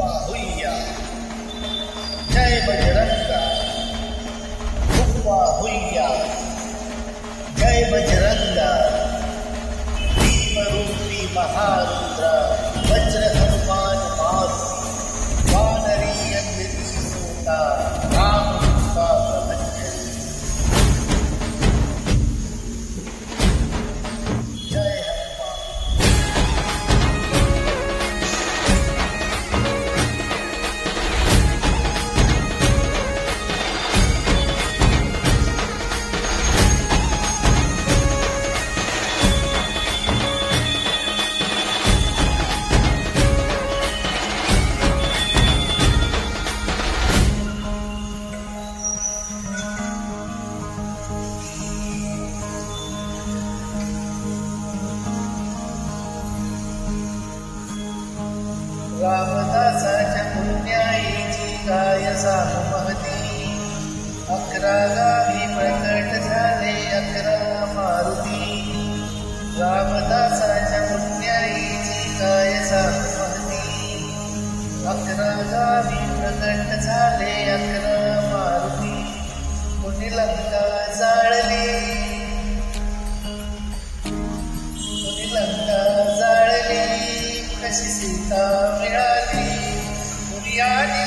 हुय्या जय बजरंगा हुआ हुय्या जय बजरंगा भीमरूपी महारुद्र वज्र हनुमान मारुति वानरी अंजनी सूता राम कृपा प्रभंजन जय रामदासाच्या पुण्याईची काय सांगू महती 11 गावी प्रकट झाले 11 मारुती रामदासाच्या पुण्याईची काय सांगू महती 11 गावी प्रकट झाले 11 मारुती कुणी लंका जाळली कुणी लंका जाळली कशी सीता मिळाली कुणी आली